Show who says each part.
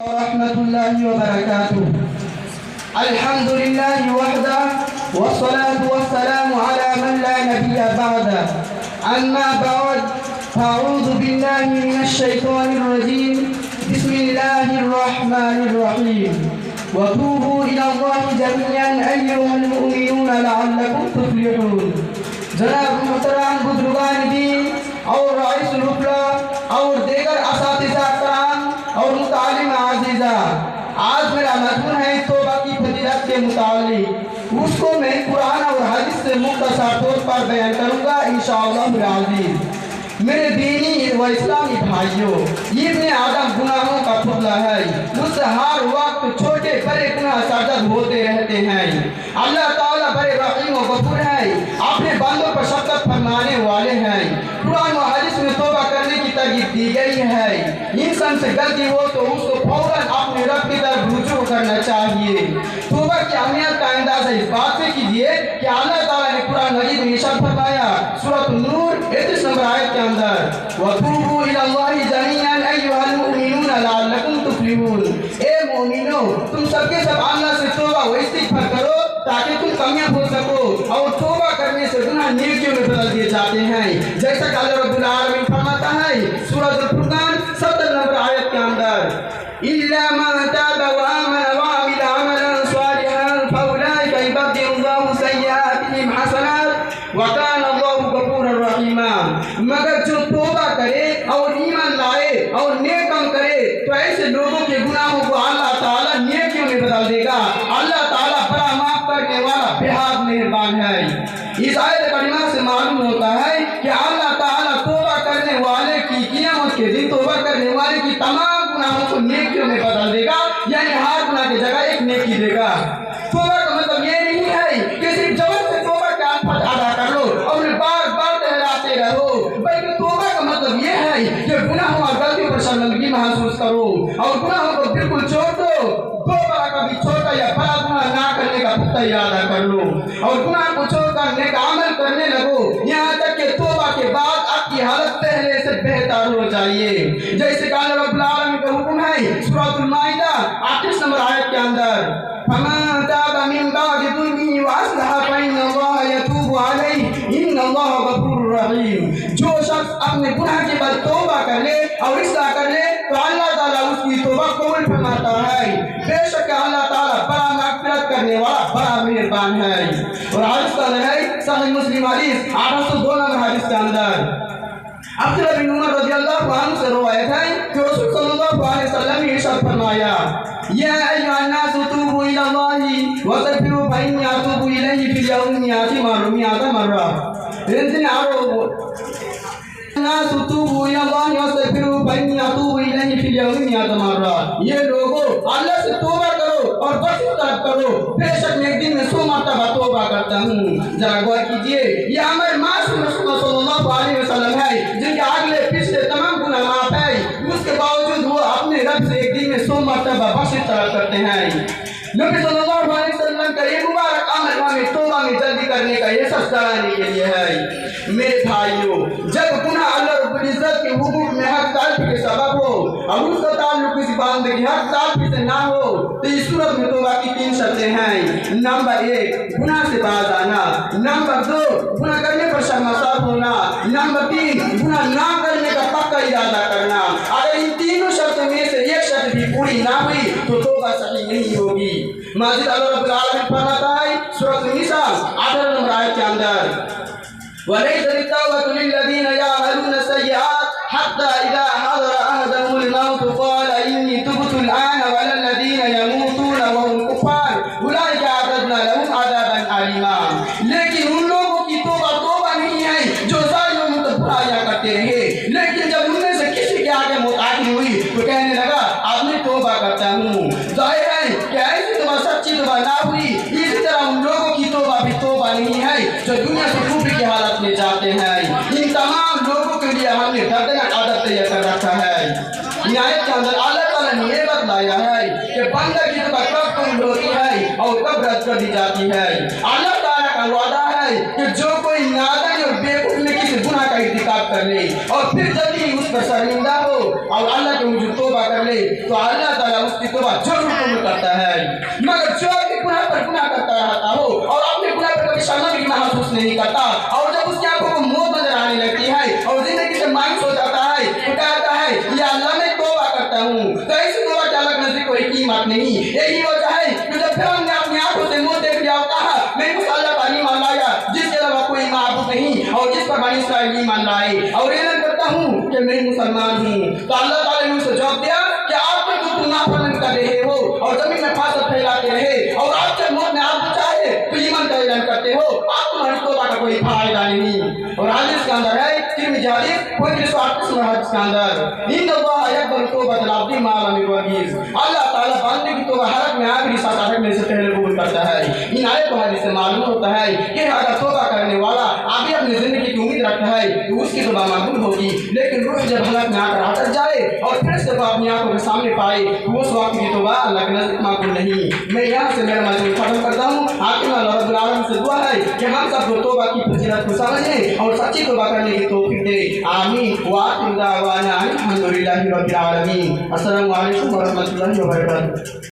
Speaker 1: ورحمة الله وبركاته. الحمد لله وحده والصلاة والسلام على من لا نبي بعده. أما بعد فأعوذ بالله من الشيطان الرجيم. بسم الله الرحمن الرحيم. وتوبوا إلى الله جميعا أيها المؤمنون لعلكم تفلحون. جناب محترم بزرگان دین اور رئیس الوکلا اور دیگر اساتذہ کرام اور متعلم عزیزہ، آج میرا مضمون ہے توبہ کی فضیلت کے متعلق. اس کو میں قرآن اور حدیث سے مختصر طور پر بیان کروں گا انشاءاللہ العزیز. میرے دینی و اسلامی بھائیوں، ابن آدم گناہوں کا پتلا ہے. مجھ سے ہر وقت چھوٹے بڑے گناہ سرزد ہوتے رہتے ہیں. اللہ تعالیٰ بڑے رحیم و غفور ہے، اپنے بندوں پر شفقت فرمانے والے ہیں. قرآن و حدیث میں توبہ کرنے کی ترغیب دی گئی ہے. انسان سے غلطی ہو تو اس کو فوراً اپنے رب کی طرف رجوع کرنا چاہیے. توبہ کی اہمیت کا اندازہ اس بات سے کیجیے کہ اللہ تعالیٰ نے قرآن مجید میں ارشاد فرمایا سورۃ النور 33 نمبر آیت کے اندر، وَتُوبُوا إِلَى اللَّهِ جَمِيعًا أَيُّهَا الْمُؤْمِنُونَ لَعَلَّكُمْ تُفْلِحُونَ. اے مومنو، تم سب کے سب اللہ سے توبہ و استغفار کرو تاکہ تم کامیاب ہو سکو. اور توبہ کرنے سے گناہ نیکیوں میں بدل دیے جاتے ہیں، جیسا کہ اللہ رب العالمین فرماتا ہے سورۃ الفرقان 70 نمبر آیت کے اندر، إِلَّا مَن تَابَ وَآمَنَ وَعَمِلَ عَمَلًا صَالِحًا فَأُولَٰئِكَ يُبَدِّلُ اللَّهُ سَيِّئَاتِهِمْ حَسَنَاتٍ وَكَانَ اللَّهُ غَفُورًا رَحِيمًا. مگر جو توبہ کرے اور ایمان لائے اور نیک کام کرے تو ایسے لوگوں کے گناہوں کو اللہ تعالیٰ نیکیوں میں بدل دے گا. اللہ تعالیٰ بڑا معاف کرنے والا بے حد مہربان ہے. اس آیت کریمہ سے معلوم ہوتا ہے کہ اللہ تعالیٰ توبہ کرنے والے کی قیامت کے دن توبہ کرنے والے کی تمام گناہوں کو نیکیوں میں بدل دے گا، یعنی ہر گناہ کی جگہ ایک نیکی دے گا. توبہ کا مطلب یہ نہیں ہے کہ صرف زبان سے توبہ کے الفاظ ادا کر لو اور بار بار دہراتے رہو، بلکہ توبہ کا مطلب یہ ہے کہ گناہوں اور غلطیوں پر شرمندگی محسوس کرو اور گناہوں کو بالکل چھوڑ دو. دوبارہ کبھی چھوٹا یا بڑا گناہ نہ کرنے کا پختہ ارادہ کر لو اور گناہ کو چھوڑ کر نیک عمل کرنے لگو، یہاں تک کہ توبہ کے بعد آپ کی حالت پہلے سے بہتر ہو جائے. جیسے کہ اللہ رب العالمین کا حکم ہے سورۃ المائدہ 38 نمبر آیت کے اندر، فَمَن تَابَ مِن بَعْدِ ظُلْمِهِ وَأَصْلَحَ فَإِنَّ اللَّهَ يَتُوبُ عَلَيْهِ إِنَّ اللَّهَ غَفُورٌ رَحِيمٌ. جو شخص اپنے گناہ کے بعد توبہ کر لے اور اصلاح کر لے تو اللہ تعالیٰ اس کی توبہ قبول فرماتا ہے. بے شک اللہ تعالیٰ بڑا مغفرت کرنے والا بڑا مہربان ہے. اور حدیث کا ہے صحیح مسلم حدیث 802 نمبر حدیث کے اندر عبداللہ بن عمر رضی اللہ عنہ سے روایت ہے کہ رسول صلی اللہ علیہ وسلم نے ارشاد فرمایا، یا ایھا الناس توبوا الی اللہ واستغفروا فانی اتوب الیہ فی الیوم 100 مرہ. الناس توبوا الی اللہ واستغفروا فانی اتوب الیہ فی الیوم 100 مرہ. یہ لوگوں اللہ سے توبہ کرو اور بخشش طلب کرو، بے شک میں ایک دن میں 100 مرتبہ توبہ کرتا ہوں. ذرا غور کیجیے، یہ ہمارے معصوم رسول صلی اللہ علیہ وسلم ہے جن کے اگلے پچھلے تمام گناہ معاف ہے، اس کے باوجود وہ اپنے رب سے ایک دن میں 100 مرتبہ بخشش طلب کرتے ہیں. نبی صلی اللہ علیہ وسلم کا یہ مبارک عمل ہمیں توبہ میں جلدی کرنے کا یہ سب کرانے کے لیے ہے. میرے بھائیوں، جب گناہ اللہ رب العزت کے حقوق میں حق تلفی کے سبب ہو اور اس کا تعلق کسی بندے کی حق تلفی سے نہ ہو تو اس صورت میں توبہ کی 3 شرطیں ہیں. نمبر 1 گناہ سے باز آنا، نمبر 2 گناہ کرنے پر شرمسار ہونا، نمبر 3 گناہ نہ کرنے کا پکا ارادہ کرنا. اگر ان تینوں شرطوں میں سے ایک شرط بھی پوری نہ ہوئی تو توبہ صحیح نہیں ہوگی. ماجد اللہ رب العالمین فرماتا ہے سورۃ النساء 18 نمبر آیت کے اندر، وَلَيْسَ التَّوْبَةُ لِلَّذِينَ يَعْمَلُونَ السَّيِّئَاتِ حَتَّى إِذَا حَضَرَ أَحَدَهُمُ الْمَوْتُ قَالَ إِنِّي تُبْتُ الْآنَ وَلَا الَّذِينَ يَمُوتُونَ وَهُمْ كُفَّارٌ أُولَٰئِكَ أَعْتَدْنَا لَهُمْ عَذَابًا أَلِيمًا. لیکن ان لوگوں کی توبہ نہیں ہے جو ظالموں کو برایا کرتے رہے، لیکن جب ان میں سے کسی کے آگے موت آتی ہوئی تو کہنے لگا اب میں توبہ کرتا ہوں. ظاہر ہے کہ ایسی توبہ سچی توبہ نہ ہوئی. اسی طرح ان لوگوں کی توبہ بھی توبہ نہیں ہے جو دنیا سے کفر کی حالت میں جاتے ہیں. ان تمام لوگوں کے لیے ہم نے دردناک عادت تیار کر رکھا ہے. ان آیت کے اندر اللہ تعالیٰ نے یہ بتلایا ہے کہ بندہ کی توبہ کب قبول ہوتی ہے اور کب رد کر دی جاتی ہے. اللہ تعالیٰ کا وعدہ ہے کہ جو کوئی نادان اور بیوقوف میں کسی گناہ کا ارتکاب کر لے اور پھر جب بھی اس پر شرمندہ ہو اور اللہ کے حضور توبہ کر لے تو اللہ تعالیٰ اس کی توبہ ضرور قبول کرتا ہے. مگر جو بھی گناہ پر گناہ کرتا رہتا ہو اور اپنے گناہ پر کبھی شرمندگی محسوس نہیں کرتا اور جب اس کی آنکھوں کو موت نظر آنے لگتی ہے اور زندگی سے مایوس ہو جاتا ہے تو کہتا ہے یا اللہ میں توبہ کرتا ہوں, تو ایسی توبہ کے اللہ کے نزدیک کوئی قیمت نہیں. یہی وجہ ہے کہ جب فرعون نے اپنی آنکھوں سے موت دیکھ لیا اور کہا میں اس اللہ پر ایمان لایا جس کے علاوہ کوئی معبود نہیں اور جس پر بنی اسرائیل ایمان لائے اور اعلان کرتا ہوں کہ میں مسلمان ہوں, تو اللہ تعالیٰ نے اسے جواب دیا کہ آپ تو تم نافرمانی کر رہے ہو اور زمین میں فساد پھیلاتے رہے اور آپ جب موت میں آپ چاہے تو ایمان کا اعلان کرتے ہو, آپ تمہاری توبہ کا کوئی فائدہ نہیں. اور حدیث کے اندر ہے ترمذی حدیث 3538 حدیث کے اندر ان اللہ یقبل توبۃ العبد ما لم یغرغر, اللہ تعالیٰ بندے کی توبہ حرکت میں آخری ساتھ اٹکنے سے پہلے قبول کرتا ہے. ان آیت و حدیث سے معلوم ہوتا ہے کہ اگر توبہ کرنے والا ابھی اپنی زندگی کی امید رکھتا ہے تو اس کی توبہ مقبول ہوگی, لیکن روح جب حالت میں آ کر اٹک جائے اور پھر سے وہ اپنی آنکھوں کے سامنے پائے تو اس وقت کی توبہ اللہ کے نزدیک مقبول نہیں. میں یہاں سے میرا موضوع ختم کرتا ہوں. آخر اللہ رب العالمین سے دعا ہے کہ ہم سب کو توبہ کی فضیلت کو سمجھیں اور سچی توبہ کرنے کی توفیق دے. آمین. وآخر دعوانا الحمد للہ رب العالمین. السلام علیکم ورحمۃ اللہ وبرکاتہ.